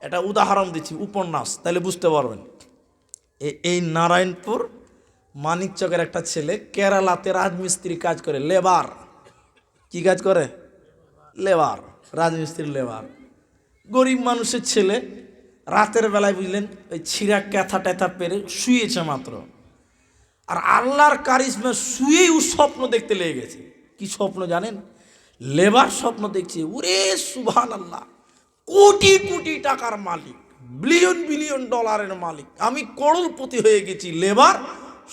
এটা উদাহরণ দিচ্ছি, উপন্যাস, তাহলে বুঝতে পারবেন। এই নারায়ণপুর মানিকচকের একটা ছেলে কেরালাতে রাজমিস্ত্রি কাজ করে, লেবার। কি কাজ করে? লেবার, রাজমিস্ত্রি লেবার। গরিব মানুষের ছেলে, রাতের বেলায় বুঝলেন ওই ছিঁড়া ক্যাথা ট্যাথা পেরে শুয়েছে মাত্র, আর আল্লাহর কারিশমা শুয়েই ও স্বপ্ন দেখতে লেগে গেছে। কি স্বপ্ন জানেন? লেবার স্বপ্ন দেখছে, ওরে সুবহানাল্লাহ, কোটি কোটি টাকার মালিক, বিলিয়ন বিলিয়ন ডলারের মালিক, আমি করোড়পতি হয়ে গেছি। লেবার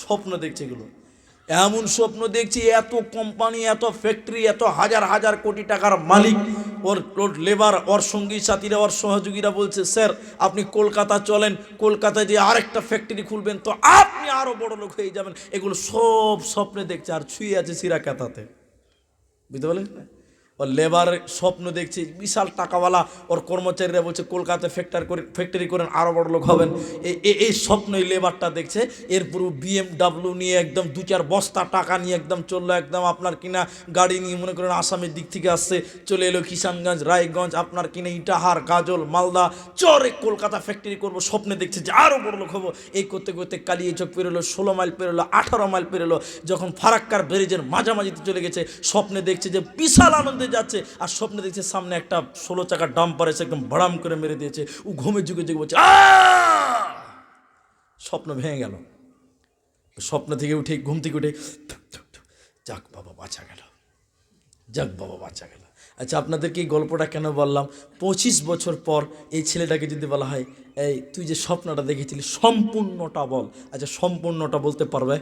স্বপ্ন দেখছে এগুলো, এমন স্বপ্ন দেখছি এত কোম্পানি, এত ফ্যাক্টরি, এত হাজার হাজার কোটি টাকার মালিক। ওর লেবার, ওর সঙ্গী সাথীরা, ওর সহযোগীরা বলছে, স্যার আপনি কলকাতা চলেন, কলকাতায় যে আরেকটা ফ্যাক্টরি খুলবেন তো আপনি আরো বড় লোক হয়ে যাবেন। এগুলো সব স্বপ্নে দেখছে, আর ছুঁয়ে আছে সিরাকাতাতে। বুঝতে পারলেন? ওর লেবার স্বপ্ন দেখছে বিশাল টাকাওয়ালা, ওর কর্মচারীরা বলছে কলকাতায় ফ্যাক্টরি করেন, আরও বড় লোক হবেন। এই স্বপ্নই লেবারটা দেখছে। এরপর BMW নিয়ে একদম 2-4 বস্তা টাকা নিয়ে একদম চললো, একদম আপনার কিনা গাড়ি নিয়ে, মনে করেন আসামের দিক থেকে আসছে, চলে এলো কিষানগঞ্জ, রায়গঞ্জ, আপনার কিনা ইটাহার, গাজল, মালদা, চরে কলকাতা ফ্যাক্টরি করবো। স্বপ্নে দেখছে যে আরও বড় লোক হবো। এই করতে করতে কালিয়াচক পেরোলো, 16 মাইল পেরোলো, 18 মাইল পেরোলো, যখন ফারাক্কার ব্রিজের মাঝামাঝিতে চলে গেছে, স্বপ্নে দেখছে যে বিশাল আনন্দে যাচ্ছে, আর স্বপ্নে দেখছে সামনে একটা 16 চাকার ডাম্পার এসে একদম বড়াম করে মেরে দিয়েছে। ও ঘুমের যুগে যুগে বলছে স্বপ্ন ভেঙে গেল। স্বপ্ন থেকে উঠে, ঘুম থেকে উঠে, যাক বাবা বাঁচা গেল, যাক বাবা বাঁচা গেল। আচ্ছা, আপনাদেরকে এই গল্পটা কেন বললাম? 25 বছর পর এই ছেলেটাকে যদি বলা হয়, এই তুই যে স্বপ্নটা দেখেছিলি সম্পূর্ণটা বল, আচ্ছা সম্পূর্ণটা বলতে পারবে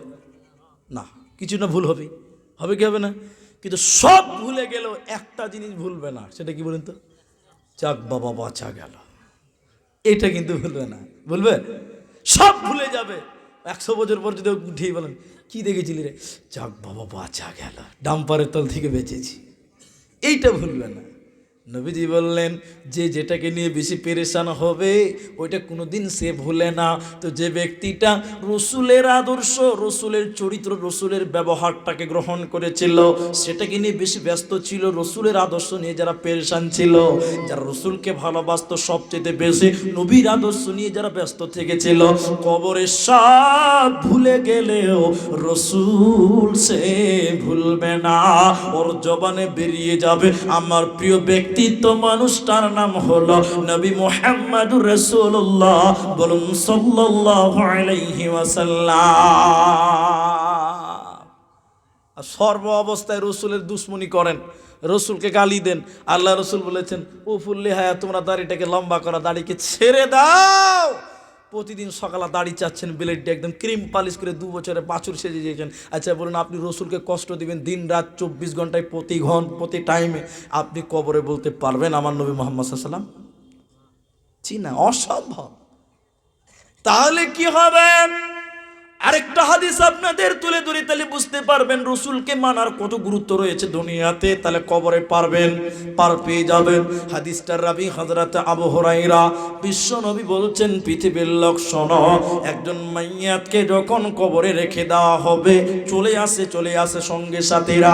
না? কিছু না ভুল হবে, হবে কি হবে না? কিন্তু সব ভুলে গেলেও একটা জিনিস ভুলবে না, সেটা কি বলেন তো? যাক বাবা বাঁচা গেল, এটা কিন্তু ভুলবে না। বলবে? সব ভুলে যাবে। 100 বছর পর যদি উঠেই বলেন, কি দেখেছিলি রে? যাক বাবা বাঁচা গেল, ডাম্পারের তল থেকে বেঁচেছি, এইটা ভুলবে না। নবীজি বললেন, যে যেটাকে নিয়ে বেশি পেরেশান হবে ওইটা কোনোদিন সে ভুলে না। তো যে ব্যক্তিটা রসুলের আদর্শ, রসুলের চরিত্র, রসুলের ব্যবহারটাকে গ্রহণ করেছিল, সেটাকে নিয়ে বেশি ব্যস্ত ছিল, রসুলের আদর্শ নিয়ে যারা পেরেশান ছিল, যারা রসুলকে ভালোবাসতো সবচেয়ে বেশি, নবীর আদর্শ নিয়ে যারা ব্যস্ত থেকেছিল, কবরে সব ভুলে গেলেও রসুল সে ভুলবে না। ওর জবানে বেরিয়ে যাবে আমার প্রিয় ব্যক্তিত্ব মানুষটার নাম হলো নবী মুহাম্মদুর রাসূলুল্লাহ। বলুন সাল্লাল্লাহু আলাইহি ওয়াসাল্লাম। সর্ব অবস্থায় রসুলের দুশ্মনী করেন, রসুলকে গালি দেন। আল্লাহ রসুল বলেছেন, ও ফুল্লি হায়া, তোমরা দাড়িটাকে লম্বা করা, দাড়িকে ছেড়ে দাও। প্রতিদিন সকালে দাড়ি চাচ্ছেন, ব্লেডটা একদম ক্রিম পালিশ করে 2 বছরে বাছুর সেজে দিয়েছেন। আচ্ছা বলুন, আপনি রসুলকে কষ্ট দিবেন দিন রাত 24 ঘন্টায়, প্রতি টাইমে, আপনি কবরে বলতে পারবেন আমার নবী মুহাম্মদ সাল্লাল্লাহু আলাইহি ওয়াসাল্লাম? জি না, অসম্ভব। তাহলে কি হবে? আরেকটা হাদিস আপনাদের তুলে ধরি, তাহলে বুঝতে পারবেন রসুলকে মানার কত গুরুত্ব রয়েছে দুনিয়াতে। তাহলে কবরে পার পেয়ে যাবেন। হাদিসটার রাবি হযরত আবু হুরায়রা, বিশ্ব নবী বলছেন, পৃথিবীর লোক শোনো, একজন মাইয়াতকে যখন কবরে রেখে দেওয়া হবে, চলে আসে সঙ্গে সাথীরা,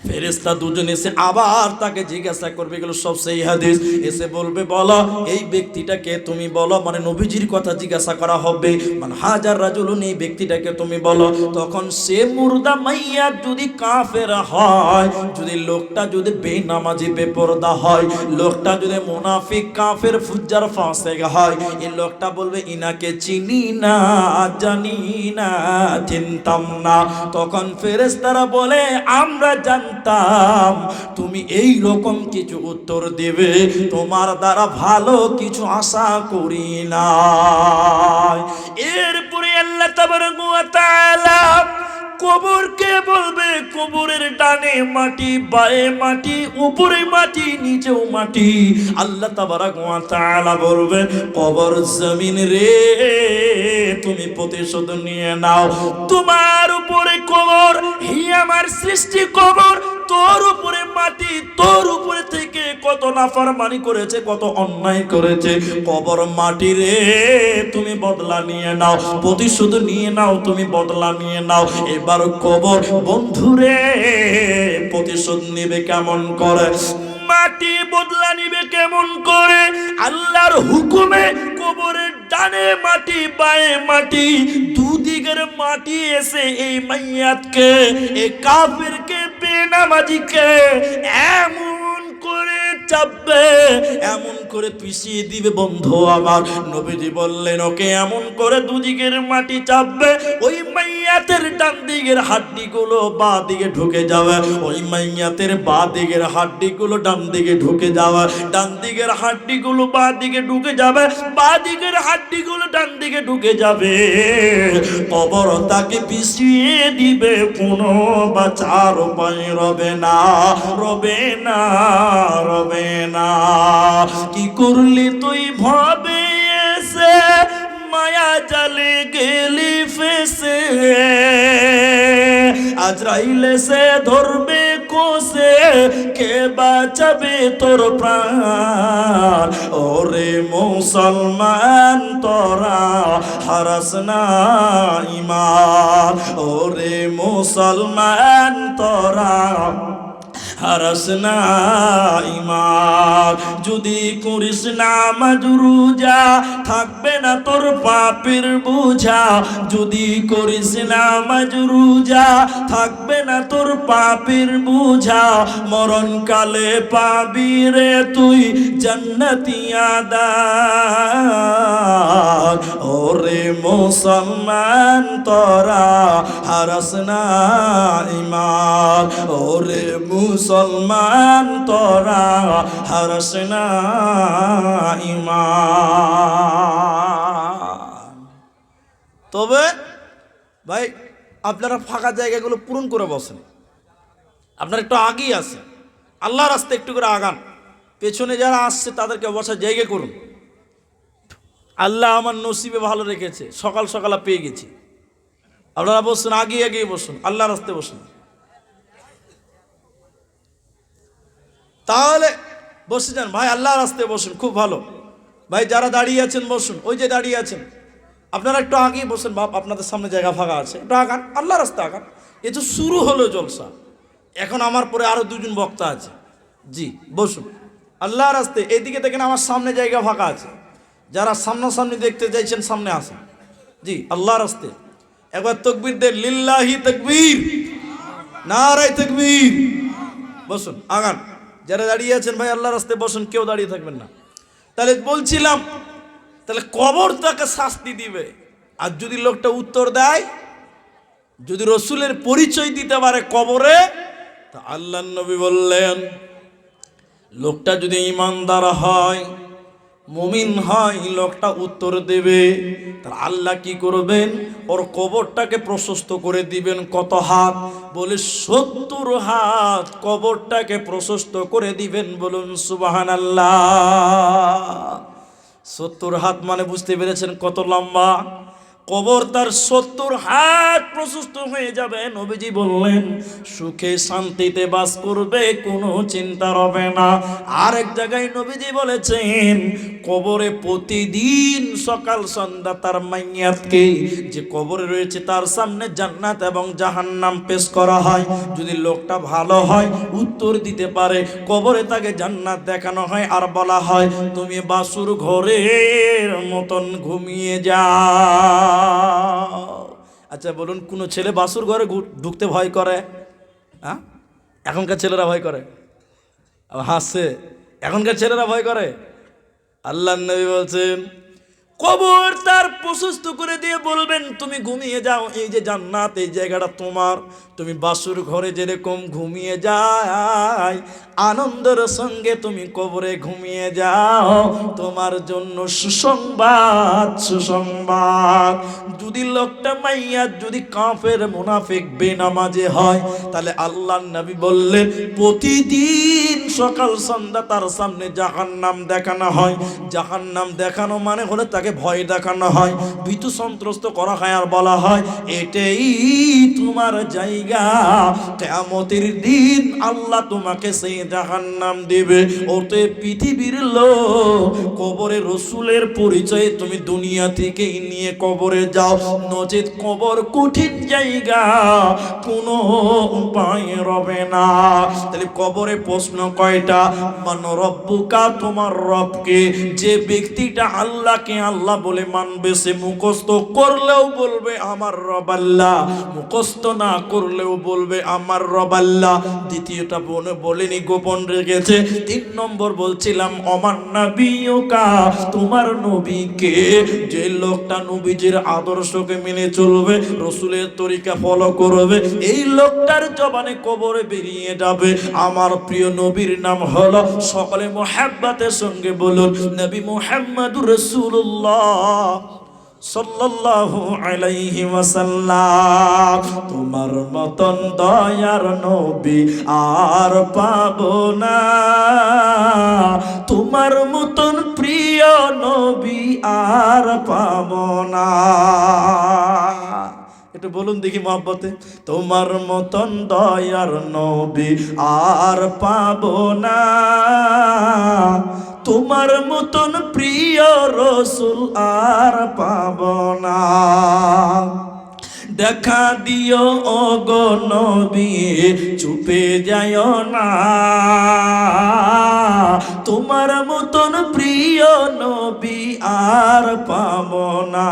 ফেরেশতা দুজন এসে আবার তাকে জিজ্ঞাসা করবে, এগুলো সব সেই হাদিস। এসে বলবে, বলো এই ব্যক্তিটাকে তুমি বলো, মানে নবীজির কথা জিজ্ঞাসা করা হবে, মানে হাজার রাজুলুন, এই ব্যক্তিটাকে তুমি বলো। তখন সে মুর্দা মাইয়াত যদি কাফের হয়, যদি লোকটা যদি বেনামাজি বেপরদা হয়, লোকটা যদি মুনাফিক কাফের ফুজ্জার ফাসিক হয়, এই লোকটা বলবে, ইনাকে চিনি না, জানি না, চিনতাম না। তখন ফেরেশতারা বলে, আমরা জানতাম তুমি এই রকম কিছু উত্তর দেবে, তোমার দ্বারা ভালো কিছু আশা করি না। এরপরে আল্লাহ তাবারক ওয়া তাআলা কবরকে বলবে, কবরের ডানে মাটি, বায়ে মাটি, উপরে মাটি, নিচেও মাটি। আল্লাহ তাবারক ওয়া তাআলা বলবেন, কবর জমিন রে, তুমি প্রতিশোধ নিয়ে নাও। তোমার উপরে কবর, হি আমার সৃষ্টি কবর, তোর উপরে মাটি, তোর উপরে থেকে কত নাফরমানি করেছে, কত অন্যায় করেছে। কবর মাটি রে, তুমি বদলা নিয়ে নাও, প্রতিশোধ নিয়ে নাও, তুমি বদলা নিয়ে নাও। এবার কবর বন্ধুরে প্রতিশোধ নেবে কেমন করে? মাটি বদলা নিবে কেমন করে? আল্লাহর হুকুমে কবরের ডানে মাটি বায়ে মাটি দুদিকের মাটি এসে এই মাইয়াতকে, এই কাফেরকে, বেনামাজিকে এমন করে চাপবে, এমন করে পিছিয়ে দিবে। বন্ধু আমার, নবীজি বললেন ওকে এমন করে দুদিকের মাটি চাপবে, ওই মাইয়াতের ডান দিকের হাড্ডিগুলো বাঁ দিকে ঢুকে যাবে, ওই মাইয়াতের বাঁ দিকের হাড্ডিগুলো ডান দিকে ঢুকে যাবে, ডান দিকের হাড্ডিগুলো বাঁ দিকে ঢুকে যাবে, বাঁ দিকের হাড্ডিগুলো ডান দিকে ঢুকে যাবে। কবর তাকে পিছিয়ে দিবে, কোনো বাঁচার উপায় রবে না, রবে না, রবে না। কি করলি তুই ভবে এসে, মায়া জালে গেলি ফেসে, আজরাইলে সে ধরবে কোসে, কে বাঁচাবে তোর প্রাণ? ওরে মুসলমান তোরা হারাস না ঈমান, ওরে মুসলমান তোরা হারাস না ঈমান। যদি করিস না মাজরুজা, থাকবে না তোর পাপের বোঝা, যদি করিস না মাজরুজা, থাকবে না তোর পাপের বোঝা। মরণকালে পাবি রে তুই জান্নাতি আদার, ওরে মুসলমান তোরা হারাস না ঈমান, ওরে মুসলমান তোরা হারাস না ঈমান। তবে ভাই আপনারা ফাঁকা জায়গাগুলো পূরণ করে বসেন, আপনারা একটু আগেই আছেন, আল্লাহর রাস্তায় একটু করে আগান, পেছনে যারা আসছে তাদেরকে বসার জায়গা করুন। আল্লাহ আমার নসিবে ভালো রেখেছে, সকাল সকাল পেয়ে গেছি। আপনারা বসুন, আগিয়ে আগিয়ে বসুন, আল্লাহর রাস্তায় বসুন। তাহলে বসে যান ভাই, আল্লাহর রাস্তায় বসুন, খুব ভালো। ভাই যারা দাঁড়িয়ে আছেন বসুন, ওই যে দাঁড়িয়ে আছেন আপনারা একটু আগেই বসেন, বাপ আপনাদের সামনে জায়গা ফাঁকা আছে, একটু আগান, আল্লাহর রাস্তায় আগান। এ তো শুরু হলো জলসা, এখন আমার পরে আরো দুজন বক্তা আছে। জি বসুন আল্লাহর রাস্তায়। এইদিকে দেখেন আমার সামনে জায়গা ফাঁকা আছে, যারা সামনাসামনি দেখতে চাইছেন সামনে আসেন। জি আল্লাহর রাস্তায় একবার তাকবীর দেন, লিল্লাহি তাকবীর, নারায়ে তাকবীর। বসুন, আগান। যারা দাঁড়িয়ে আছেন ভাই আল্লাহর রাস্তায় বসুন, কেউ দাঁড়িয়ে থাকবেন না। তাহলে বলছিলাম, তাহলে কবর তাকে শাস্তি দিবে। আর যদি লোকটা উত্তর দেয়, যদি রসুলের পরিচয় দিতে পারে কবরে, তা আল্লাহর নবী বললেন লোকটা যদি ঈমানদার হয়, মুমিন হয়, লোকটা উত্তর দেবে। তার আল্লাহ কি করবেন? ওর কবরটাকে প্রশস্ত করে দিবেন। কত হাত? বলে 70 হাত কবরটাকে প্রশস্ত করে দিবেন। বলুন সুবহানাল্লাহ। 70 হাত মানে বুঝতে পেরেছেন কত লম্বা কবর? তার 70 হাত প্রশস্ত হয়ে যাবে। নবীজি বললেন সুখে শান্তিতে বাস করবে, কোনো চিন্তা হবে না। আরেক জায়গায় নবীজি বলেছেন কবরে প্রতিদিন সকাল সন্ধ্যা তার মাইয়াতকে, যে কবরে রয়েছে, তার সামনে জান্নাত এবং জাহান্নাম পেশ করা হয়। যদি লোকটা ভালো হয়, উত্তর দিতে পারে, কবরে তাকে জান্নাত দেখানো হয় আর বলা হয় তুমি বাসুর ঘরের মতন ঘুমিয়ে যাও। আচ্ছা বলুন, কোন ছেলে বাসুর ঘরে ঢুকতে ভয় করে? হ্যাঁ, এখনকার ছেলেরা ভয় করে? হাসছে, এখনকার ছেলেরা ভয় করে? আল্লাহর নবী বলছেন কবর তার প্রশস্ত করে দিয়ে বলবেন তুমি ঘুমিয়ে যাও, এই যে জান্নাত, এই জায়গাটা তোমার। তুমি বাসুর ঘরে যেরকম ঘুমিয়ে যায়, আনন্দের সঙ্গে তুমি কবরে ঘুমিয়ে যাও। তোমার জন্য সুসংবাদ, সুসংবাদ। যদি লোকটা মাইয়া যদি কাফের মুনাফিক বেনামাজি হয়, তাহলে আল্লাহর নবী বললেন প্রতিদিন সকাল সন্ধ্যা তার সামনে জাহান্নাম দেখানো হয়। জাহান্নাম দেখানো মানে হলো তাকে আপনাকে ভয় দেখানো হয়, ভীতু সন্ত্রস্ত করা হয়, আর বলা হয় এটাই তোমার জায়গা, কিয়ামতের দিন আল্লাহ তোমাকে সেই জাহান্নাম দেবে। ওতে পৃথিবীর লোক কবরে রসুলের পরিচয়ে তুমি দুনিয়া থেকে নিয়ে কবরে যাও, নচেত কবর কঠিন জায়গা, কোনো উপায় রবে না। তাহলে কবরে প্রশ্ন কয়টা? মান রব্বুকা, তোমার রবকে। যে ব্যক্তিটা আল্লাহকে আল্লাহ বলে মানবে, সে মুখস্থ করলেও বলবে আমার রব আল্লাহ, মুখস্থ না করলেও বলবে আমার রব আল্লাহ। দ্বিতীয়টা বলেনি, গোপন রেখেছে। 3 নম্বর বলছিলাম অমান নবিয়ুকা, তোমার নবীকে। যে লোকটা নবীজির আদর্শকে মেনে চলবে, রসুলের তরিকা ফলো করবে, এই লোকটার জবানে কবরে বেরিয়ে যাবে আমার প্রিয় নবীর নাম হলো, সকলে মুহাব্বতের সঙ্গে বলুন, নবী মুহাম্মদুর রাসূলুল্লাহ সাল্লাল্লাহু আলাইহি ওয়াসাল্লাম। তোমার মতন দয়ার নবী আর পাবো না, তোমার মতন প্রিয় নবী আর পাবো না। একটু বলুন দেখি মহব্বতে, তোমার মতন দয়ার নবী আর পাবো না, তোমার মতন প্রিয় রসুল আর পাবো না। দেখা দিও ও গো নবী, চুপে যায় না, তোমার মতন প্রিয় নবী আর পাবো না,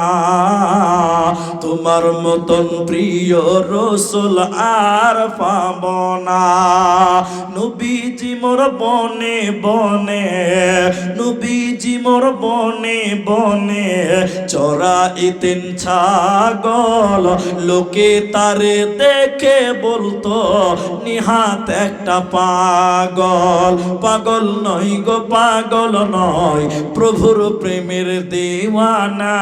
তোমার মতন প্রিয় রসুল আর পাবো না। নবীজি মোর বনে বনে, নবীজি মোর বনে বনে চরাইতেন ছাগল, লোকে তারে দেখে বলতো নিহাত একটা পাগল। পাগল নয় গো পাগল নয়, প্রভুর প্রেমের দেওয়ানা,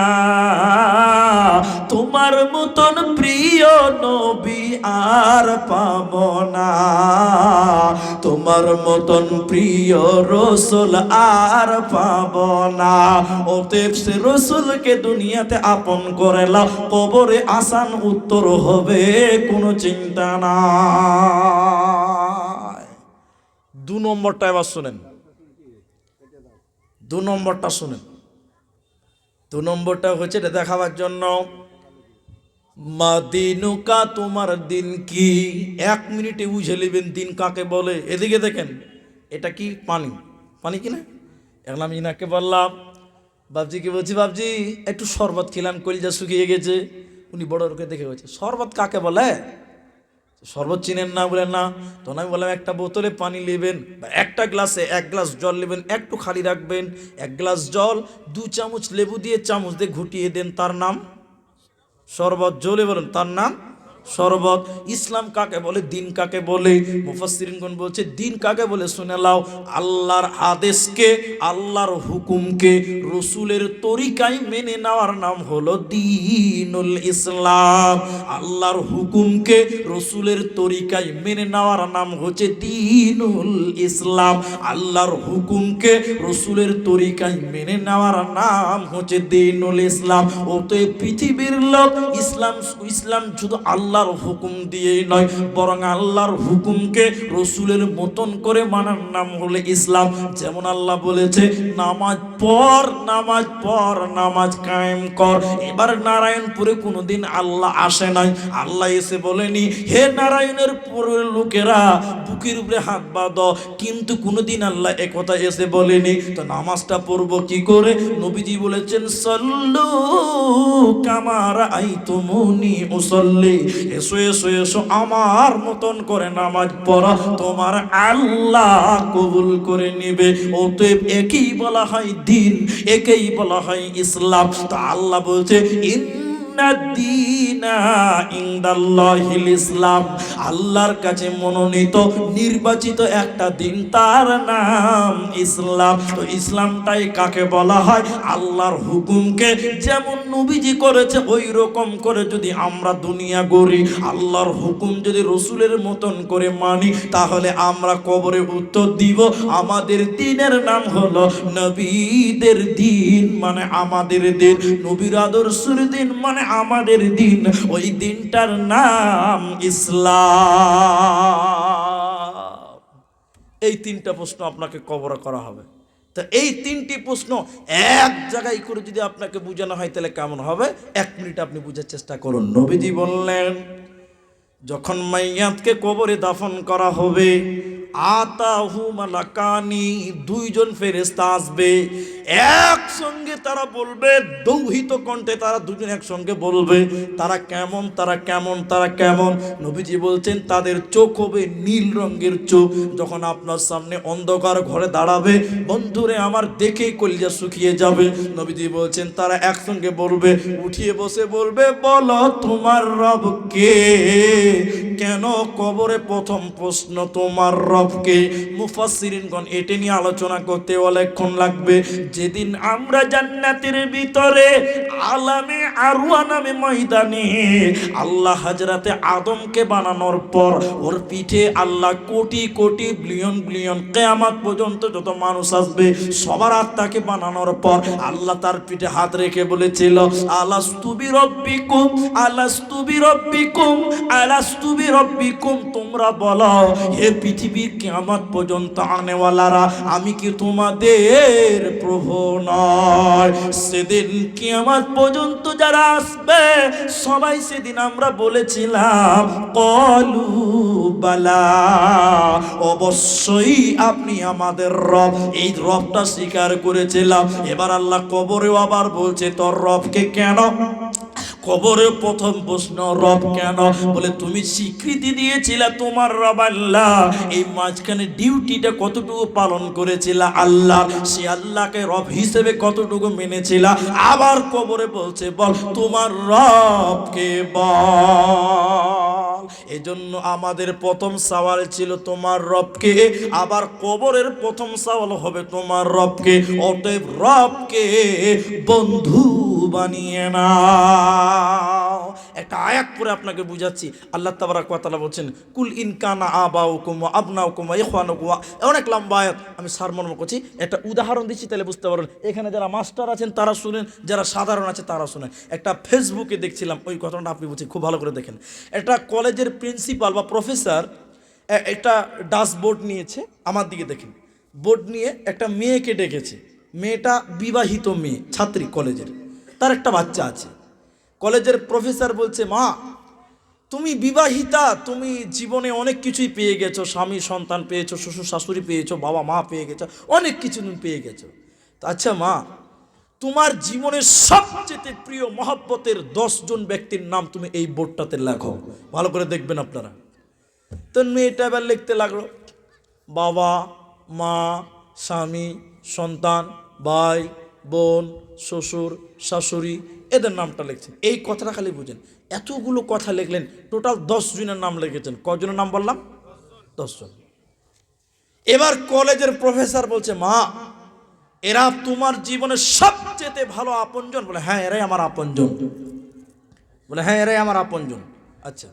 তোমার মতন প্রিয় নবী আর পাবো না, তোমার মতন প্রিয় রসুল আর পাবো না। অতএব সে রসুলকে দুনিয়াতে আপন করে লাও, কবরে আসান উত্তর হবে, কোনো চিন্তা নাই। 2 নম্বরটা এবার শুনেন, 2 নম্বরটা শুনেন। 2 নম্বরটা হচ্ছে এটা দেখাবার জন্য, মাদিনুকা, তোমার দিন কি। 1 মিনিটে বুঝে নেবেন দিন কাকে বলে। এদিকে দেখেন, এটা কি পানি, পানি কিনা। এখন আমি ইনাকে বললাম, বাবজিকে বলছি, বাবজি একটু শরবত খেলাম, কলিজা শুকিয়ে গেছে। উনি বড় লোকে দেখে বলছে শরবত কাকে বলে, শরবত চিনেন না? বলেন না। তখন আমি বললাম একটা বোতলে পানি নেবেন, একটা গ্লাসে 1 গ্লাস জল নেবেন, একটু খালি রাখবেন, 1 গ্লাস জল 2 চামচ লেবু দিয়ে চামচ দিয়ে ঘুটিয়ে দেন, তার নাম শরবত। জলে বলেন তার নাম শরবত। ইসলাম কাকে বলে, দিন কাকে বলে? মুফাসসিরিনগণ বলছে দিন কাকে বলে শুনে লাও, আল্লাহর আদেশকে, আল্লাহর হুকুমকে রসুলের তরিকায় মেনে নেওয়ার নাম হলো দ্বীনুল ইসলাম। আল্লাহর হুকুমকে রসুলের তরিকায় মেনে নেওয়ার নাম হচ্ছে দ্বীনুল ইসলাম। আল্লাহর হুকুমকে রসুলের তরিকায় মেনে নেওয়ার নাম হচ্ছে দ্বীনুল ইসলাম। অতএব পৃথিবীর লোক ইসলাম, ইসলাম শুধু আল্লাহর হুকুম দিয়েই নয়, বরং আল্লাহর হুকুমকে রসুলের মতন করে মানার নাম হলো ইসলাম। যেমন আল্লাহ বলেছে নামাজ পড়, নামাজ পড়, নামাজ কায়েম কর। এবার নারায়ণপুরে কোনোদিন আল্লাহ আসে নাই, আল্লাহ এসে বলেনি হে নারায়ণের পুরের লোকেরা বুকের উপরে হাত বাঁধো, কিন্তু কোনোদিন আল্লাহ একথা এসে বলেনি। তো নামাজটা পড়বো কি করে? নবীজি বলেছেন সাল্লু কামা রাআইতুমুনি উসাল্লি, এসো এসো এসো আমার মতন করে নামাজ পড়া, তোমার আল্লাহ কবুল করে নিবে। অতএব একেই বলা হয় দিন, একেই বলা হয় ইসলাম। তা আল্লাহ বলছে ইসলাম, আল্লাহর কাছে মনোনীত নির্বাচিত একটা দিন, তার নাম ইসলাম। তো ইসলামটাই কাকে বলা হয়? আল্লাহর হুকুমকে যেমন নবীজি করেছে ওই রকম করে যদি আমরা দুনিয়া গড়ি, আল্লাহর হুকুম যদি রসুলের মতন করে মানি, তাহলে আমরা কবরে উত্তর দিব আমাদের দিনের নাম হলো নবীদের দিন, মানে আমাদের দিন, নবীর আদর্শের দিন মানে আমাদের দিন, ওই দিনটার নাম ইসলাম। এই তিনটা প্রশ্ন আপনাকে কবর করা হবে। তো এই তিনটি প্রশ্ন এক জায়গায় করে যদি আপনাকে বোঝানো হয় তাহলে কেমন হবে? 1 মিনিট আপনি বুঝার চেষ্টা করুন। নবীজি বললেন, যখন মাইয়াতকে কবরে দাফন করা হবে, আতাহু মালাকানি, দুইজন ফেরেশতা আসবে, একসঙ্গে তারা বলবে, দৌহিত কণ্ঠে তারা দুজন একসঙ্গে বলবে, তারা কেমন, তারা কেমন, তারা কেমন? নবীজি বলছেন, তাদের চোখ হবে নীল রঙের চোখ। যখন আপনার সামনে অন্ধকার ঘরে দাঁড়াবে, বন্ধুরে আমার দেখেই কলিজা শুকিয়ে যাবে। নবীজি বলছেন, তারা একসঙ্গে বলবে, উঠিয়ে বসে বলবে, বলো তোমার রব কে? কেন? কবরে প্রথম প্রশ্ন তোমার রবকে। মুফাসসিরিনগণ এটা নিয়ে আলোচনা করতে অনেকক্ষণ লাগবে। যেদিন আমরা জান্নাতের ভিতরে আলামে আরওয়া নামে ময়দানে আল্লাহ হযরতে আদমকে বানানোর পর ওর পিঠে আল্লাহ কোটি কোটি বিলিয়ন বিলিয়ন কিয়ামত পর্যন্ত যত মানুষ আসবে সবার আত্মাকে বানানোর পর আল্লাহ তার পিঠে হাত রেখে বলেছিল, আলাস্তু বিরব্বিকুম, আলাস্তু বিরব্বিকুম, আলাস্তু বিরব্বিকুম, তোমরা বলো হে পৃথিবীর কিয়ামত পর্যন্ত আনেওয়ালারা, আমি কি তোমাদের প্রভু নয়? সেদিন কিয়ামত পর্যন্ত যারা আসবে সবাই সেদিন আমরা বলেছিলাম, কলু বালা, অবশ্যই আপনি আমাদের রব। এই রবটা স্বীকার করেছিলাম। এবার আল্লাহ কবরেও আবার বলছে, তোর রবকে কেন? কবরে প্রথম প্রশ্ন, রব কেন? বলে তুমি স্বীকৃতি দিয়েছিলে তোমার রব আল্লাহ, এই মাঝখানে ডিউটিটা কতটুকু পালন করেছিলা আল্লাহ, সে আল্লাহকে রব হিসেবে কতটুকু মেনেছিলা? আবার কবরে বলছে, বল তোমার রবকে বল। এজন্য আমাদের প্রথম সওয়াল ছিল তোমার রবকে, আবার কবরের প্রথম সওয়াল হবে তোমার রবকে। অতএব রবকে বন্ধু বানিয়ে না। একটা আয়াত পরে আপনাকে বুঝাচ্ছি। আল্লাহ তাবারাক ওয়া তাআলা বলছেন, কুল ইন কানা আবাউকুম ওয়া আবনাউকুম ওয়া ইখওয়ানুকুম, অনেক লম্বা আয়াত, আমি সারমর্ম করছি, একটা উদাহরণ দিচ্ছি তাহলে বুঝতে পারবেন। এখানে যারা মাস্টার আছেন তারা শুনেন, যারা সাধারণ আছে তারা শুনেন। একটা ফেসবুকে দেখছিলাম, ওই ঘটনাটা আপনি বুঝছি, খুব ভালো করে দেখেন। একটা কলেজের প্রিন্সিপাল বা প্রফেসর একটা ডাস্টবোর্ড নিয়েছে, আমার দিকে দেখেন, বোর্ড নিয়ে একটা মেয়েকে ডেকেছে। মেয়েটা বিবাহিত মেয়ে, ছাত্রী কলেজের, তার একটা বাচ্চা আছে। কলেজের প্রফেসর বলছে, মা তুমি বিবাহিতা, তুমি জীবনে অনেক কিছুই পেয়ে গেছো, স্বামী সন্তান পেয়েছো, শ্বশুর শাশুড়ি পেয়েছো, বাবা মা পেয়ে গেছো, অনেক কিছু তুমি পেয়ে গেছো। তো আচ্ছা মা, তোমার জীবনের সবচেয়ে প্রিয় মহব্বতের 10 জন ব্যক্তির নাম তুমি এই বোর্ডটাতে লেখো। ভালো করে দেখবেন আপনারা। তো মেয়েটা এবার লিখতে লাগলো, বাবা মা, স্বামী সন্তান, ভাই বোন, শ্বশুর শাশুড়ি, এদের নামটা লিখছেন। এই কথাটা খালি বুঝেন, এতগুলো কথা লিখলেন, টোটাল 10 জনের নাম লিখেছেন। কজনের নাম বললাম? 10 জন। এবার কলেজের প্রফেসর বলছে, মা এরা তোমার জীবনের সবচেয়ে ভালো আপনজন? বলে হ্যাঁ এরাই আমার আপনজন। বলে হ্যাঁ এরাই আমার আপনজন। আচ্ছা,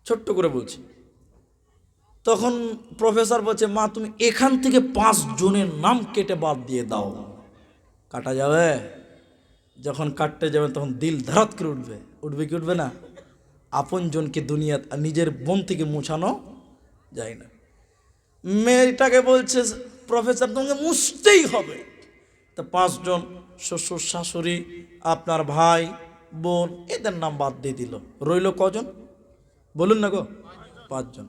ছোট্ট করে বলছি। তখন প্রফেসর বলছে, মা তুমি এখান থেকে 5 জনের নাম কেটে বাদ দিয়ে দাও। কাটা যাবে? যখন কাটতে যাবে তখন দিল ধারাত করে উঠবে, উঠবে কি উঠবে না? আপনজনকে দুনিয়া নিজের বোন থেকে মুছানো যায় না। মেয়েটাকে বলছে প্রফেসর, তোমাকে মুছতেই হবে। তা 5 জন, শ্বশুর শাশুড়ি, আপনার ভাই বোন, এদের নাম বাদ দিয়ে দিল। রইল কজন? বলুন না গো। 5 জন।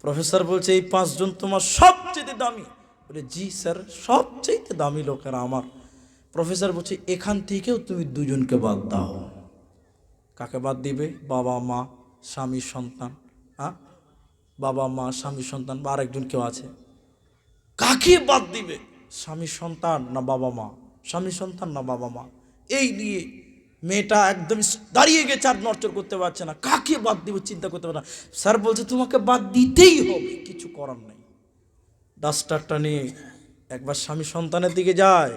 প্রফেসর বলছে, এই 5 জন তোমার সবচেয়ে দামি? বলে জি স্যার, সবচেয়ে দামি লোকেরা আমার। প্রফেসর বলছে, এখান থেকেও তুমি 2 জনকে বাদ দাও। কাকে বাদ দিবে? বাবা মা স্বামী সন্তান। হ্যাঁ, বাবা মা স্বামী সন্তান, বা আরেকজন কেউ আছে, কাকে বাদ দিবে? স্বামী সন্তান না বাবা মা? স্বামী সন্তান না বাবা মা? এই নিয়ে মেয়েটা একদম দাঁড়িয়ে গেছে, আর নড়চড় করতে পারছে না। কাকে বাদ দিব চিন্তা করতে পারে না। স্যার বলছে, তোমাকে বাদ দিতেই হবে, কিছু করার নেই। ডাস্টারটা নিয়ে একবার স্বামী সন্তানের দিকে যায়,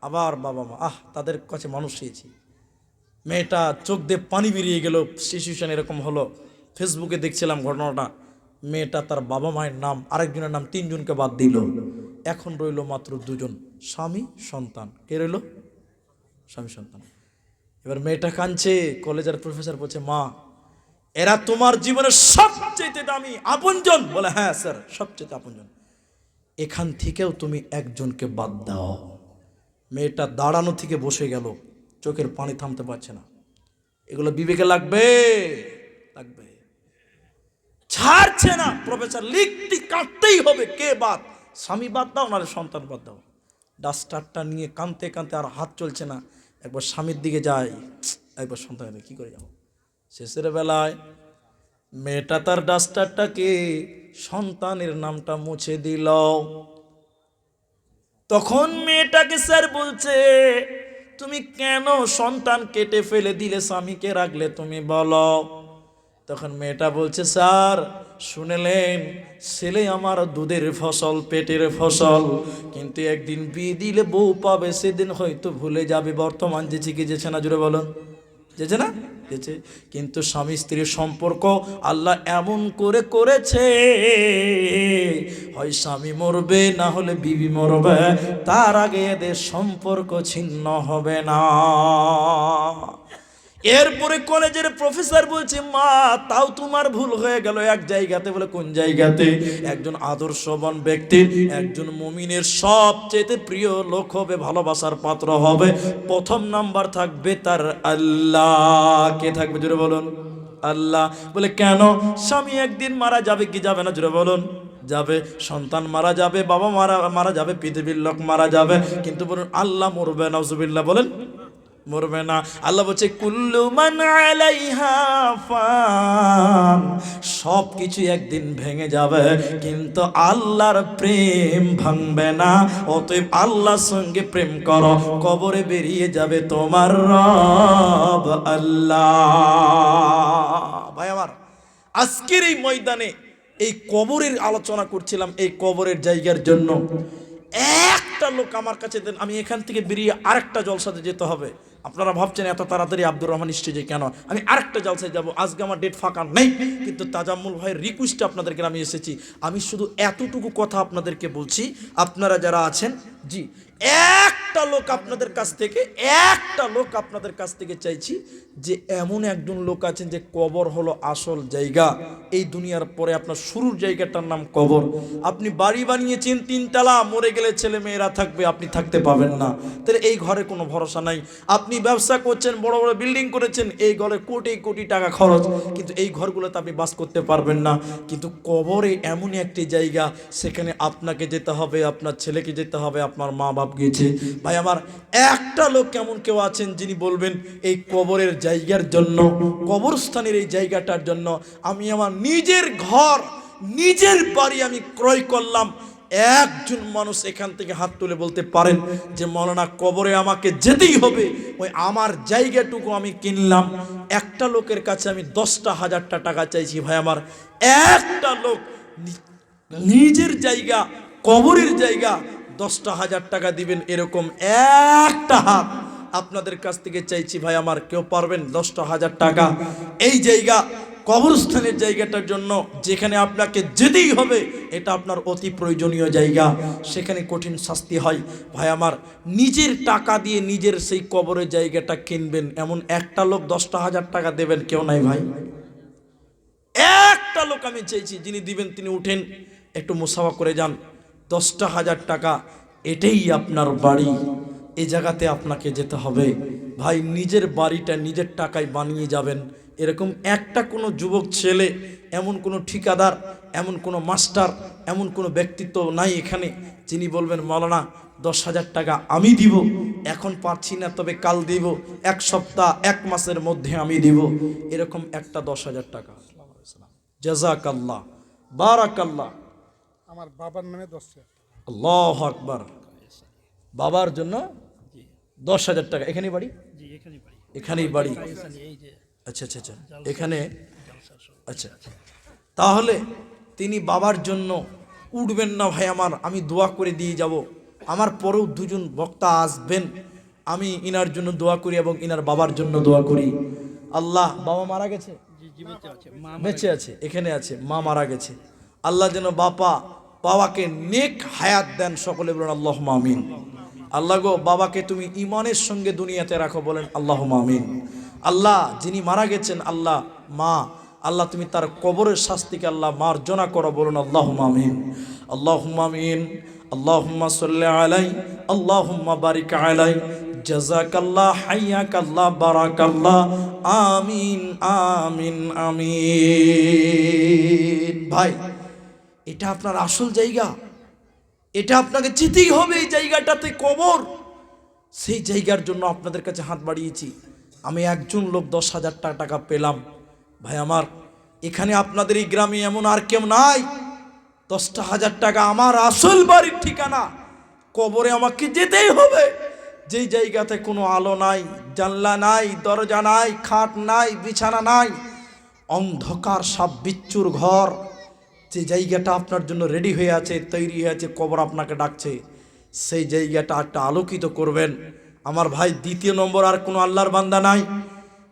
আবার বাবা মা, তাদের কাছে মানুষ হয়েছি। মেয়েটা চোখ দিয়ে পানি বেরিয়ে গেল। সিচুয়েশন এরকম হলো, ফেসবুকে দেখছিলাম ঘটনাটা। মেয়েটা তার বাবা মায়ের নাম, আরেকজনের নাম, 3 জনকে বাদ দিল। এখন রইল মাত্র 2 জন, স্বামী সন্তান। কে রইল? স্বামী সন্তান। এবার মেয়েটা কাঁদছে, কলেজের প্রফেসর বলছে, মা এরা তোমার জীবনের সবচেয়ে দামি আপনজন। বলে হ্যাঁ স্যার, সবচেয়ে আপনজন। এখান থেকেও তুমি একজনকে বাদ দাও। মেয়েটা দাঁড়ানো থেকে বসে গেল, চোখের পানি থামতে পারছে না। এগুলো বিবেকে লাগবে, লাগবে, ছাড়ছে না। প্রফেসর লিখতে কাটতেই হবে। কে বাদ? স্বামী বাদ দাও, নাহলে সন্তান বাদ দাও। ডাস্টারটা নিয়ে কাঁদতে কাঁদতে আর হাত চলছে না, একবার স্বামীর দিকে যায়, একবার সন্তানের কি করে যাও। শেষের বেলায় মেয়েটা তার ডাস্টারটাকে সন্তানের নামটা মুছে দিল। তখন মেয়েটাকে স্যার বলছে, তুমি কেন সন্তান কেটে ফেলে দিলে, স্বামীকে রাখলে, তুমি বলো। তখন মেয়েটা বলছে, স্যার শুনলেন, ছেলে আমার দুধের ফসল, পেটের ফসল, কিন্তু একদিন বিয়ে দিলে বউ পাবে, সেদিন হয়তো ভুলে যাবে। বর্তমান যেছে কি যেছে না, জুড়ে বলুন, যেছে না যেছে। কিন্তু স্বামী স্ত্রীর সম্পর্ক আল্লাহ এমন করে করেছে, হয় স্বামী মরবে না হলে বিবি মরবে, তার আগে এদের সম্পর্ক ছিন্ন হবে না। এরপরে কলেজের প্রফেসর বলছে, মা তাও তোমার ভুল হয়ে গেল এক জায়গাতে। বলে কোন জায়গাতে? একজন আদর্শবান ব্যক্তির, একজন মুমিনের সবচেয়ে প্রিয় লোক হবে, ভালোবাসার পাত্র হবে, প্রথম নাম্বার থাকবে তার আল্লাহ। কে থাকবে? জোরে বলুন, আল্লাহ। বলে কেন? স্বামী একদিন মারা যাবে, কি যাবে না? জোরে বলুন, যাবে। সন্তান মারা যাবে, বাবা মারা যাবে, পৃথিবীর লোক মারা যাবে, কিন্তু বলুন আল্লাহ মরবে না। নাউজুবিল্লাহ বলেন, মরবে না। আল্লাহ বলছে, কুল্লু মান আলাইহা ফান, সব কিছু একদিন ভেঙে যাবে, কিন্তু আল্লাহর প্রেম ভাঙবে না। অতএব আল্লাহর সঙ্গে প্রেম করো, কবরে বেরিয়ে যাবে তোমার রব আল্লাহ। ভাই আমার, আজকের এই ময়দানে এই কবরের আলোচনা করছিলাম, এই কবরের জায়গার জন্য। একটা লোক আমার কাছে দেন, আমি এখান থেকে বেরিয়ে আরেকটা জলসাতে যেতে হবে। আপনারা ভাবছেন এত তাড়াতাড়ি আব্দুর রহমান স্টেজে কেন? আমি আরেকটা জলসায় যাব, আজকে আমার ডেট ফাঁকা নেই, কিন্তু তাজাম্মুল ভাইয়ের রিকোয়েস্টে আপনাদেরকে আমি এসেছি। আমি শুধু এতটুকু কথা আপনাদেরকে বলছি, আপনারা যারা আছেন, জি একটা লোক আপনাদের কাছ থেকে, একটা লোক আপনাদের কাছ থেকে চাইছি, যে এমন একজন লোক আছেন যে কবর হলো আসল জায়গা। এই দুনিয়ার পরে আপনার শুরুর জায়গাটার নাম কবর। আপনি বাড়ি বানিয়েছেন 3 তলা, মরে গেলে ছেলে মেয়েরা থাকবে, আপনি থাকতে পাবেন না, তাহলে এই ঘরে কোনো ভরসা নাই। আপনি ব্যবসা করছেন, বড় বড় বিল্ডিং করেছেন, এই ঘরে কোটি কোটি টাকা খরচ, কিন্তু এই ঘরগুলোতে আপনি বাস করতে পারবেন না। কিন্তু কবরে এমনই একটি জায়গা, সেখানে আপনাকে যেতে হবে, আপনার ছেলেকে যেতে হবে, আপনার মা বাপ গিয়েছে। ভাই আমার, একটা লোক কেমন কেউ আছেন যিনি বলবেন এই কবরের জায়গার জন্য, কবরস্থানের এই জায়গাটার জন্য আমি আমার নিজের ঘর, নিজের বাড়ি আমি ক্রয় করলাম। একজন মানুষ এখান থেকে হাত তুলে বলতে পারেন যে মৌলানা কবরে আমাকে যেতেই হবে, ওই আমার জায়গাটুকু আমি কিনলাম। একটা লোকের কাছে আমি 10,000 টাকা চাইছি। ভাই আমার, একটা লোক নিজের জায়গা, কবরের জায়গা 10,000 টাকা দিবেন, এরকম একটা হাত আপনাদের কাছ থেকে চাইছি। ভাই আমার, কেউ পারবেন 10,000 টাকা এই জায়গা, কবরস্থানের জায়গাটার জন্য, যেখানে আপনাকে যেতেই হবে, এটা আপনার অতি প্রয়োজনীয় জায়গা, সেখানে কঠিন শাস্তি হয়। ভাই আমার, নিজের টাকা দিয়ে নিজের সেই কবরের জায়গাটা কিনবেন, এমন একটা লোক 10,000 টাকা দেবেন কেউ নাই ভাই। একটা লোক আমি চাইছি, যিনি দিবেন তিনি উঠেন, একটু মুসাফা করে যান। 10,000 টাকা, এটাই আপনার বাড়ি, এই জায়গাতে আপনাকে যেতে হবে। ভাই, নিজের বাড়িটা নিজের টাকায় বানিয়ে যাবেন। এরকম একটা কোনো যুবক ছেলে, এমন কোনো ঠিকাদার, এমন কোনো মাস্টার, এমন কোনো ব্যক্তিত্ব নাই এখানে যিনি বলবেন মৌলানা 10,000 টাকা আমি দিব, এখন পাচ্ছি না তবে কাল দিব, 1 সপ্তাহ 1 মাসের মধ্যে আমি দিব। এরকম একটা 10,000 টাকা। জাযাকাল্লাহ, বারাকাল্লাহ। আমার বাবার নামে 10,000। আল্লাহু আকবার। বাবার জন্য 10,000 টাকা। এখানেই বাড়ি? এখানেই বাড়ি। আচ্ছা আচ্ছা আচ্ছা, এখানে। আচ্ছা, তাহলে তিনি বাবার জন্য উঠবেন না ভাই আমার, আমি দোয়া করে দিয়ে যাব। আমার পরেও 2 জন বক্তা আসবেন, আমি ইনার জন্য দোয়া করি এবং ইনার বাবার জন্য দোয়া করি। আল্লাহ, বাবা মারা গেছে? বেঁচে আছে, এখানে আছে। মা মারা গেছে। আল্লাহ যেন বাবাকে নেক হায়াত দেন, সকলে বলুন আল্লাহুম্মা আমিন। আল্লাহ গো বাবাকে তুমি ইমানের সঙ্গে দুনিয়াতে রাখো, বলেন আল্লাহুম্মা আমিন। আল্লাহ যিনি মারা গেছেন আল্লাহ মা, আল্লাহ তুমি তার কবরের শাস্তিকে আল্লাহ মার্জনা করো, বলুন আল্লাহুম্মা আমিন। আল্লাহুম্মা আমিন। আল্লাহুম্মা সাল্লি আলাই, আল্লাহুম্মা বারিক আলাই, জাযাকাল্লাহ, হাইয়াকাল্লাহ, বারাকাল্লাহ, আমিন আমিন আমিন। ভাই এটা আপনার আসল জায়গা, এটা আপনাকে যেতেই হবে, এই জায়গাটাতে কবর। সেই জায়গার জন্য আপনাদের কাছে হাত বাড়িয়েছি। আমি একজন লোক 10,000 টাকা পেলাম। ভাই আমার এখানে আপনাদের এই গ্রামে এমন আর কেউ নাই। 10,000 টাকা আমার আসল বাড়ির ঠিকানা। কবরে আমাকে যেতেই হবে, যেই জায়গাতে কোনো আলো নাই, জানলা নাই, দরজা নাই, খাট নাই, বিছানা নাই, অন্ধকার সাপ বিচ্ছুর ঘর। যে জায়গাটা আপনার জন্য রেডি হয়ে আছে, তৈরি হয়ে আছে, কবর আপনাকে ডাকছে, সেই জায়গাটা একটা আলোকিত করবেন। আমার ভাই দ্বিতীয় নম্বর আর কোনো আল্লাহর বান্দা নাই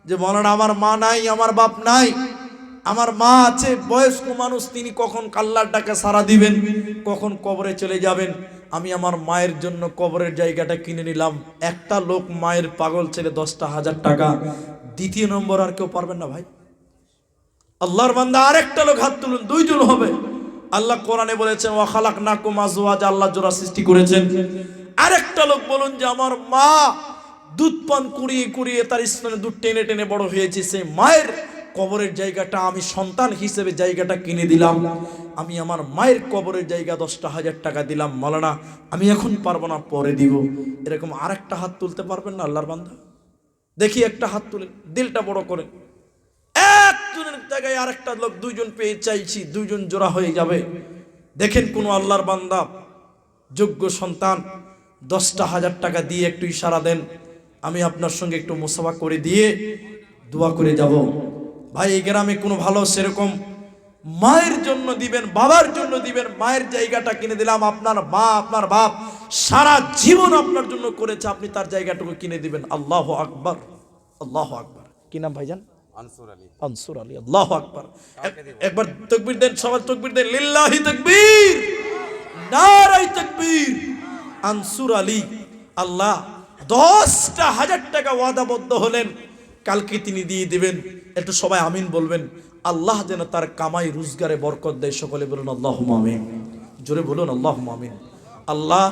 যে বলেন আমার মা নাই, আমার বাপ নাই। আমার মা আছে, বয়স্ক মানুষ, তিনি কখন আল্লাহর ডাকে সাড়া দিবেন, কখন কবরে চলে যাবেন। আমি আমার মায়ের জন্য কবরের জায়গাটা কিনে নিলাম। একটা লোক মায়ের পাগল ছেলে 10,000 টাকা। দ্বিতীয় নম্বর আর কেউ পারবেন না ভাই। আল্লাহর বান্দা আরেকটা লোক হাত তুলুন, দুইজন হবে। আল্লাহ কোরআনে বলেছেন ওয়া খালাকনাকুম আজওয়াজা, আল্লাহ জোড়া সৃষ্টি করেছেন। আরেকটা লোক বলুন যে আমার মা দুধ পান কুড়িয়ে কুড়িয়ে তার স্তনে দুধ টেনে টেনে বড় হয়েছে, সেই মায়ের কবরের জায়গাটা আমি সন্তান হিসেবে জায়গাটা কিনে দিলাম। আমি আমার মায়ের কবরের জায়গা 10,000 টাকা দিলাম। মাওলানা আমি এখন পারবো না, পরে দিব। এরকম আরেকটা হাত তুলতে পারবেন না আল্লাহর বান্দা? দেখি একটা হাত তুলেন, দিলটা বড় করেন। একজনের জায়গায় আরেকটা লোক, দুইজন পেয়ে চাইছি, দুইজন জোড়া হয়ে যাবে। দেখেন কোন আল্লাহর বান্দা যোগ্য সন্তান 10,000 টাকা দিয়ে একটু ইশারা দেন, আমি আপনার সঙ্গে একটু মুসাফা করে দিয়ে দোয়া করে যাব। ভাই এই গ্রামে কোনো ভালো সেরকম মায়ের জন্য দিবেন, বাবার জন্য দিবেন। মায়ের জায়গাটা কিনে দিলাম। আপনার মা, আপনার বাপ সারা জীবন আপনার জন্য করেছে, আপনি তার জায়গাটুকু কিনে দিবেন। আল্লাহু আকবার, আল্লাহু আকবার। কি নাম ভাইজান? আনসুর আলী। আল্লাহু আকবার। একবার তাকবীর দেন, সবাই তাকবীর দেন। লিল্লাহি তাকবীর, নারায়ে তাকবীর। আনসুর আলী আল্লাহ 10,000 টাকা ওয়াদাবদ্ধ হলেন, কালকে তিনি দিয়ে দিবেন। একটু সবাই আমিন বলবেন। আল্লাহ যেন তার কামাই রোজগারে বরকত দেয়। সকলে বলুন আল্লাহুম্মা আমিন। জোরে বলুন আল্লাহুম্মা আমিন। আল্লাহ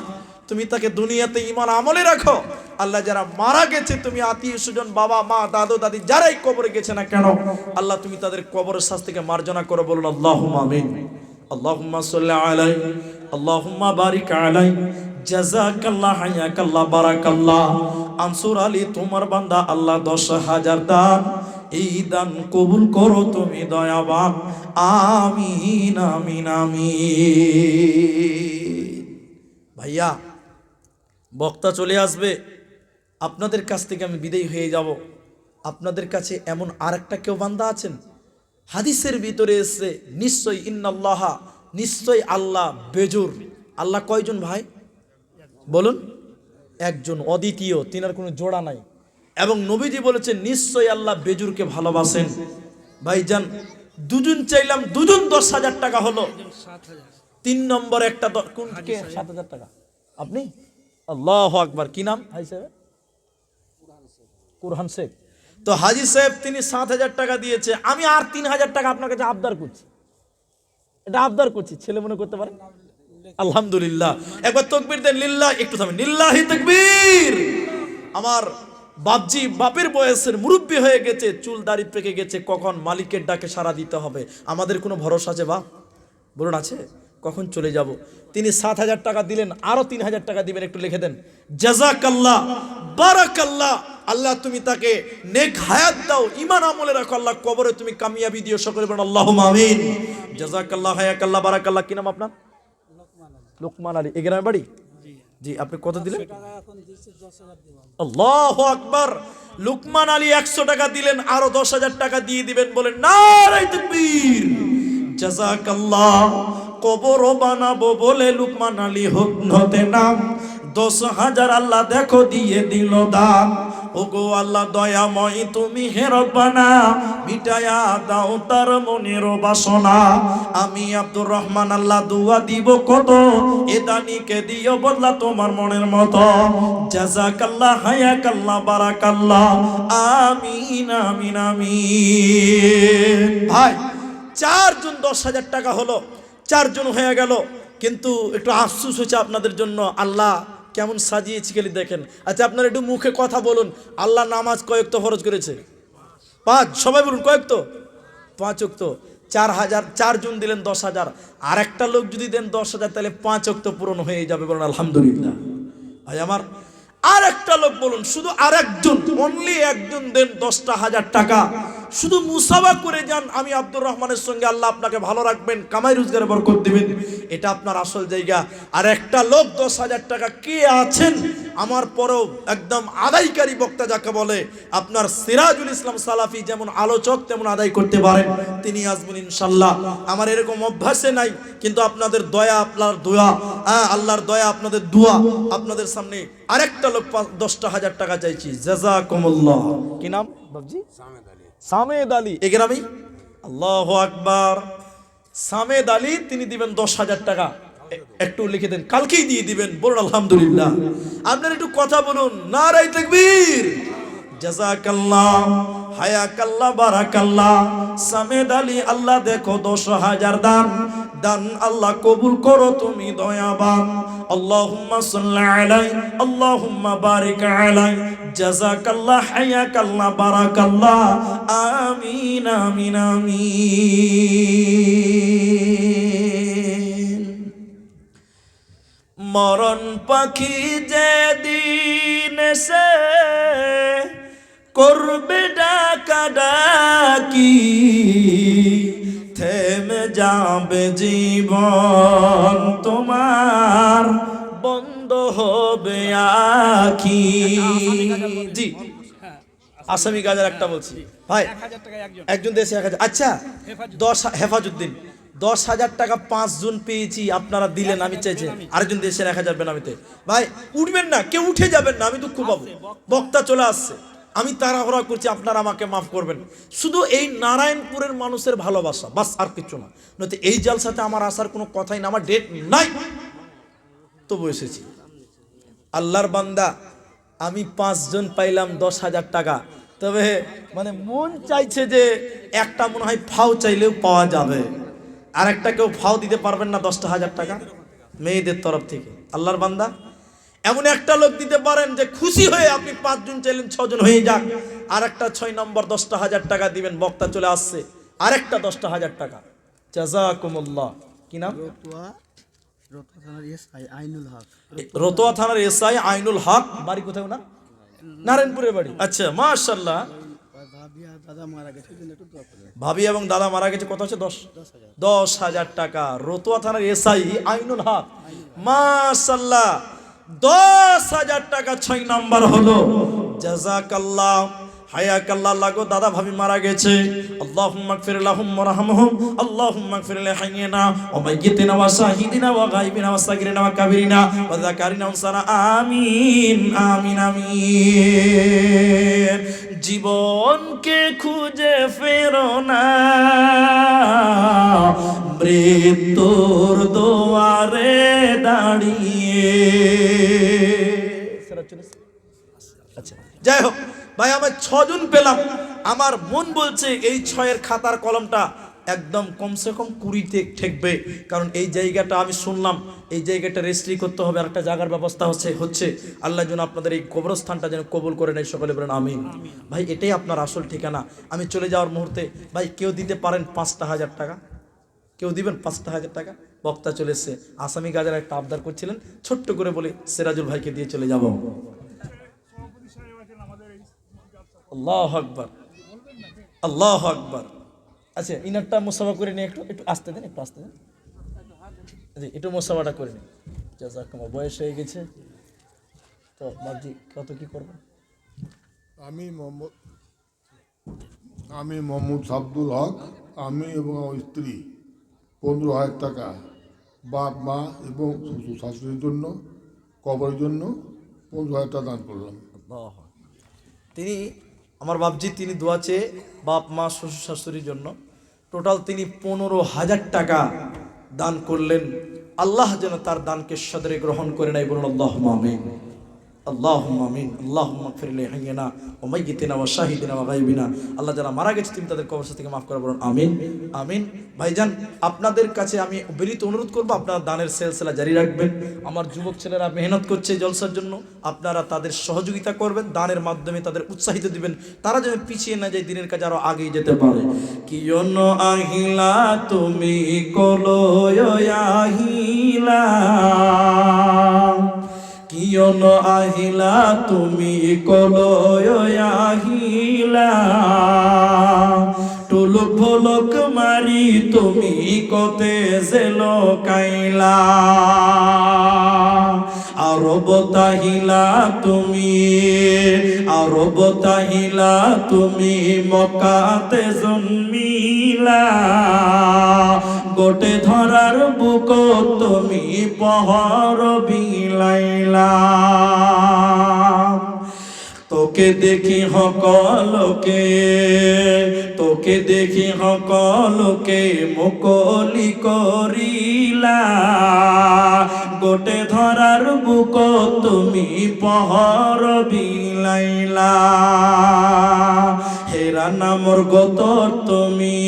তুমি তাকে দুনিয়াতে ঈমান আমলে রাখো। আল্লাহ যারা মারা গেছে, তুমি আত্মীয় স্বজন, বাবা মা, দাদু দাদি যারাই কবরে গেছে না কেন, আল্লাহ তুমি তাদের কবরের শাস্তিকে মার্জনা করো। বলুন আল্লাহুম্মা আমিন। আল্লাহুম্মা সাল্লি আলাই, আল্লাহুম্মা বারিক আলাই, জাযাকাল্লাহ, হাইয়াকাল্লাহ, বারাকাল্লাহ। আনসুর আলী তোমার বান্দা আল্লাহ 10,000 দান, এই দান কবুল করো তুমি দয়াবান। আমিন আমিন আমিন। ভাইয়া বক্তা চলে আসবে, আপনাদের কাছ থেকে আমি বিদায় হয়ে যাব। আপনাদের কাছে এমন আরেকটা কেউ বান্দা আছেন, হাদিসের ভিতরে এসেছে নিশ্চয় ইন্নাল্লাহা, নিশ্চয় আল্লাহ বেজুর। আল্লাহ কয়জন ভাই বলুন? একজন, অদ্বিতীয়, তিনার কোনো জোড়া নাই। এবং নবীজি বলেছেন নিশ্চয় আল্লাহ বেজুরকে ভালোবাসেন। ভাইজান দুজন চাইলাম, দুজন 10,000 টাকা হলো। 3 নম্বর একটা কোন কে 7,000 টাকা? আপনি? আল্লাহু আকবার। কি নাম ভাই সাহেব? কুরহান শেখ। তো হাজী সাহেব তিনি 7,000 টাকা দিয়েছে। আমি আর 3,000 টাকা আপনার কাছে আবদার করছি। এটা আবদার করছি, ছেলে মনে করতে পারে। আলহামদুলিল্লাহ। একবার তাকবীর দেন। লিল্লাহ, একটু থামেন। লিল্লাহি তাকবীর। আমার বাপজি বাপের বয়সের মুরব্বী হয়ে গেছে, চুল দাড়ি পেকে গেছে, কখন মালিকের ডাকে সাড়া দিতে হবে। আমাদের কোনো ভরসা আছে বাপ? বলুন আছে? কখন চলে যাব? তিনি 7,000 টাকা দিলেন, আরো 3,000 টাকা দিবেন। একটু লিখে দেন জাযাকাল্লাহ, বারাকাল্লাহ। আল্লাহ তুমি তাকে নেক হায়াত দাও, ঈমান আমলে রাখো। আল্লাহ কবরে তুমি কামিয়াবি দিও। সকলে বলেন আল্লাহুম্মা আমিন। জাযাকাল্লাহ, হায়াকাল্লাহ, বারাকাল্লাহ। কি নাম আপনার? লোকমান আলী। এই গ্রামের বাড়ি? জি। আপনি কত দিলেন? আল্লাহু আকবার। লোকমান আলী 100 টাকা দিলেন, আরো 10,000 টাকা দিয়ে দিবেন। বলেন নারায়ে তাকবীর। জাযাকাল্লাহ। কবর বানাবো বলে লোকমান আলী হতে নাম, 10,000 আল্লাহ দেখো দিয়ে দিল দান। ওগো আল্লাহ দয়াময় তুমি হে রব্বানা মিটায়া দাও তার মনের বাসনা। আমি আব্দুর রহমান আল্লাহ দুয়া দিব কত, এ দানিকে দিও বদলা তোমার মনের মতো। জাযাকাল্লাহ হায়াকাল্লাহ বারাকাল্লাহ, আমিন আমিন আমিন। ভাই চারজন 10,000 টাকা হলো, চারজন হয়ে গেল, কিন্তু একটু আফসোস হয়েছে আপনাদের জন্য। আল্লাহ কেমন সাজিয়েছি খালি দেখেন। আচ্ছা আপনারা একটু মুখে কথা বলুন, আল্লাহ নামাজ কয়েক তো ফরজ করেছে? 5। সবাই বলুন কয়েক তো? 5 ওয়াক্ত। 4,000, চারজন দিলেন 10,000, আর একটা লোক যদি দেন 10,000 তাহলে 5 ওয়াক্ত পূরণ হয়ে যাবে। বলুন আলহামদুলিল্লাহ। ভাই আমার আর একটা লোক বলুন, শুধু আর একজন, অনলি একজন দেন 10,000 টাকা, শুধু মুসাবা করে যান। আমি আব্দুর রহমানের সঙ্গে, আল্লাহ আপনাকে ভালো রাখবেন, কামাই রোজগারে বরকত দিবেন, এটা আপনার আসল জায়গা। আর একটা লোক 10,000 টাকা কে আছেন আমার পরেও একদম আদায়কারী বক্তা যাকে বলে, আপনার সিরাজুল ইসলাম সালাফি যেমন আলোচক তেমন আদায় করতে পারেন, তিনি আসবেন ইনশাল্লাহ। আমার এরকম অভ্যাসে নাই, কিন্তু আপনাদের দয়া, আপনার দোয়া, আল্লাহর দয়া, আপনাদের দোয়া, আপনাদের সামনে আরেকটা লোক 10,000 টাকা চাইছি। জাযাকুমুল্লাহ। কি নাম বাবজি? সামেদ আলী। এ গ্রামে? আল্লাহু আকবার। সামেদ আলী, তিনি দিবেন 10,000 টাকা। একটু লিখে দেন, কালকেই দিয়ে দিবেন। বলুন আলহামদুলিল্লাহ। আপনারা একটু কথা বলুন, নারায়ে তাকবীর। জাযাকাল্লাহ হায়াকাল্লাহ বারাকাল্লাহ। সামেদ আলী, আল্লাহ দেখো 10,000 দান, দান আল্লাহ কবুল করো তুমি দয়াবান। আল্লাহুম্মা সাল্লি আলাইহি, আল্লাহুম্মা বারিক আলাইহি। জাযাকাল্লাহ হায়াকাল্লাহ বারাকাল্লাহ, আমিন আমিন আমিন। মরণ পাখি যেদিন সে করবে ডাকা ডাকি, থেমে যাবে জীবন তোমার, বন্ধ হবে আখি। জি আসামি গাজার একটা বলছি ভাই, 1,000 টাকায় একজন দেশে 1,000। আচ্ছা 10 হেফাজুদ্দিন 10,000 টাকা 5 জন পেয়েছি, আপনারা দিলেন, আমি চাইছি আরেকজন দেশের 1,000 বেনামিতে। ভাই উঠবেন না, কেউ উঠে যাবেন না, আমি দুঃখ পাবো। বক্তা চলে আসছে, আমি তাড়াহুড়া করছি, আপনারা আমাকে মাফ করবেন। শুধু এই নারায়ণপুরের মানুষের ভালোবাসা, বাস, আর কিছু না। নয়তো এই জালসাতে আমার আসার কোনো কথাই না, আমার ডেট নাই, তবু এসেছি। আল্লাহর বান্দা, আমি 5 জন পাইলাম 10,000 টাকা। তবে মানে মন চাইছে যে একটা মনে হয় ফাও চাইলেও পাওয়া যাবে, আর একটা কেউ ফাও দিতে পারবেন না 10,000 টাকা মেয়েদের তরফ থেকে। আল্লাহর বান্দা, এমন একটা লোক দিতে পারেন যে খুশি হয়ে, আপনি 5 জন চাইলেন 6 জন হয়ে যাক, আর একটা 6 নম্বর 10,000 টাকা দিবেন। বক্তা চলে আসছে, আরেকটা 10,000 টাকা। জাযাকুমুল্লাহ। কি নাম? রতোয়া থানার এসআই আইনুল হক। বাড়ি কোথায় না? নারায়ণপুরের বাড়ি। আচ্ছা মাশাআল্লাহ। ভাবি এবং দাদা মারা গেছে, কত আছে? 10,000 টাকা। রতোয়া থানার এসআই আইনুল হক, মাশাআল্লাহ। 10,000 টাকা 6 নাম্বার হলো। জাযাকাল্লাহ হায়াকাল্লাহ। লাগো দাদা ভাবি মারা গেছে, আল্লাহুম্মা গফির লাহুম ওয়ারহামহুম, আল্লাহুম্মা গফির লিহাইয়িনা ওয়া মাইয়িতিনা ওয়া শাহিদিনা ওয়া গায়বিনা ওয়া সাগিরিনা ওয়া কাবিরিনা ওয়া যাকারিনা ওয়া উনসানা, আমিন আমিন আমিন। জীবনকে খুঁজে ফেরো না, মৃত্যুর দুয়ারে দাঁড়িয়ে। আচ্ছা যাই হোক ভাই, আমার 6 জন পেলাম। আমার মন বলছে এই 6-এর খাতার কলমটা একদম কমসে কম 20-তে ঠেকবে। কারণ এই জায়গাটা আমি শুনলাম, এই জায়গাটা রেজিস্ট্রি করতে হবে, আর একটা জায়গার ব্যবস্থা হচ্ছে। আল্লাহ যেন আপনাদের এই কবরস্থানটা যেন কবুল করে নেয়, সকলে বলেন আমিন। ভাই এটাই আপনার আসল ঠিকানা। আমি চলে যাওয়ার মুহূর্তে ভাই কেউ দিতে পারেন 5,000 টাকা? কেউ দিবেন 5,000 টাকা? বক্তা চলে এসছে, আসামি গাজার একটা আবদার করছিলেন, ছোট্ট করে বলে সিরাজুল ভাইকে দিয়ে চলে যাব। আল্লাহু আকবার, আল্লাহু আকবার। আচ্ছা ইনারটা মুসাফা করে নিয়ে একটু আসতে দেন, একটু আসতে দেন, একটু মুসাফাটা করে নিন। জাযাকুমুল্লাহ। বয়স হয়ে গেছে তো বাবজি, কত কি করবেন? আমি মোহাম্মদ আব্দুল হক, আমি এবং আমার স্ত্রী 15,000 টাকা বাপ মা এবং শ্বশুর শাশুড়ির জন্য, কবরের জন্য 15,000 টাকা দান করলাম। তিনি আমার বাপজি তিনি দোয়া চেয়ে বাপ মা শ্বশুর শাশুড়ির জন্য টোটাল তিনি 15,000 টাকা দান করলেন। আল্লাহ যেন তার দানকে সদরে গ্রহণ করে নেয়, বলুন আল্লাহুম্মা আমিন। আল্লাহুম্মা আমিন। আল্লাহুম্মা গফির লিহাইয়িনা ওয়া মাইয়িতিনা ওয়া শাহিদিনা ওয়া গায়বিনা। আল্লাহ যারা মারা গেছে তুমি তাদের কবর থেকে মাফ করে, বলুন আমিন আমিন। ভাইজান আপনাদের কাছে আমি বিনীত অনুরোধ করব আপনারা দানের সিলসিলা জারি রাখবেন। আমার যুবক ছেলেরা মেহনত করছে জলসার জন্য, আপনারা তাদের সহযোগিতা করবেন, দানের মাধ্যমে তাদের উৎসাহিত দিবেন, তারা যেন পিছিয়ে না যায়, দিনের কাজে আরো আগেই যেতে পারে। কিয়ন আহিলা তুমি কলয় আহিলা, কিয়ন আহিলা তুমি কলয় আহিলা, টুলুক ভুলক মারি তুমি কতে জেল কাইলা, আরব তাহিলা তুমি, আরব তাহিলা তুমি মক্কাতে জন্মিলা, গোটে ধরার বুক তুমি পহর বিলাইলা, তোকে দেখি হকলকে, তোকে দেখি হকলকে মুকলি করিলা, গোটে ধরার বুক তুমি পহর বিলাইলা, হেরা নামর গত তুমি,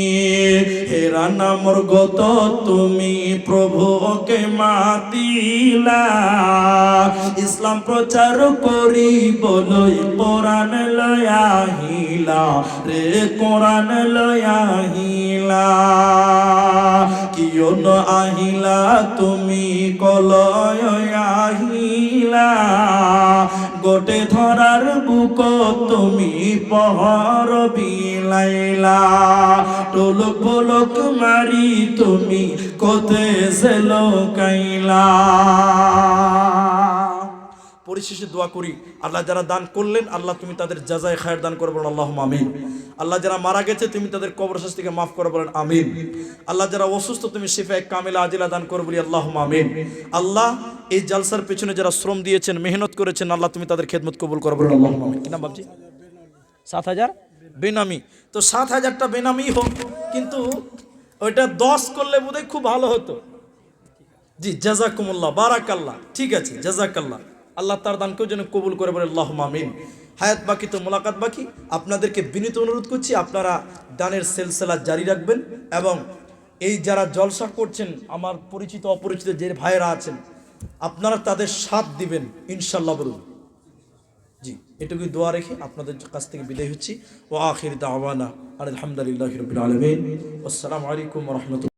হেরা নামর গত তুমি প্রভুকে মাতিলা, ইসলাম প্রচার করি বলই কোরআন লয়াহিলা রে, কোরআন লয়াহিলা, কিয়ন আহিলা তুমি কলয় আহিলা, গোটে ধরার বুক তুমি পহর বিলাইলা, টোলক বলক মারি তুমি কোতে জেল কাইলা। পরিশেষে দোয়া করি আল্লাহ যারা দান করলেন আল্লাহ তুমি তাদের জাযায়ে খায়ের দান করে, বলেন আল্লাহুম্মা আমিন। আল্লাহ যারা মারা গেছে তুমি তাদের কবর শাস্তিকে মাফ করে, বলেন আমিন। আল্লাহ যারা অসুস্থ তুমি শিফায়ে কামিলা আজিলা দান করে, বলি আল্লাহুম্মা আমিন। আল্লাহ এই জালসার পেছনে যারা শ্রম দিয়েছেন মেহনত করেছেন আল্লাহ তুমি তাদের খেদমত কবুল করে, বলেন আল্লাহুম্মা আমিন। কি নাম বাবজি? 7,000 বেনামি। তো 7,000টা বেনামি হোক, কিন্তু ওইটা 10 করলে বোধহয় খুব ভালো হতো। জি জাযাকুমুল্লাহ, বারাকাল্লাহ, ঠিক আছে জাযাকাল্লাহ। আল্লাহ তার দানকেও যেন কবুল করে, বলে আল্লাহুম্মা আমিন। হায়াত বাকি তো মোলাকাত বাকি। আপনাদেরকে বিনীত অনুরোধ করছি আপনারা দানের সিলসিলা জারি রাখবেন, এবং এই যারা জলসা করছেন আমার পরিচিত অপরিচিত যে ভাইয়েরা আছেন আপনারা তাদের সাথ দিবেন ইনশাআল্লাহ, বলুন জি। এটুকুই দোয়া রেখে আপনাদের কাছ থেকে বিদায় হচ্ছি। ওয়া আখির দাওয়ানা আলহামদুলিল্লাহি রাব্বিল আলামিন। আসসালামু আলাইকুম ওয়া রাহমাতুল্লাহ।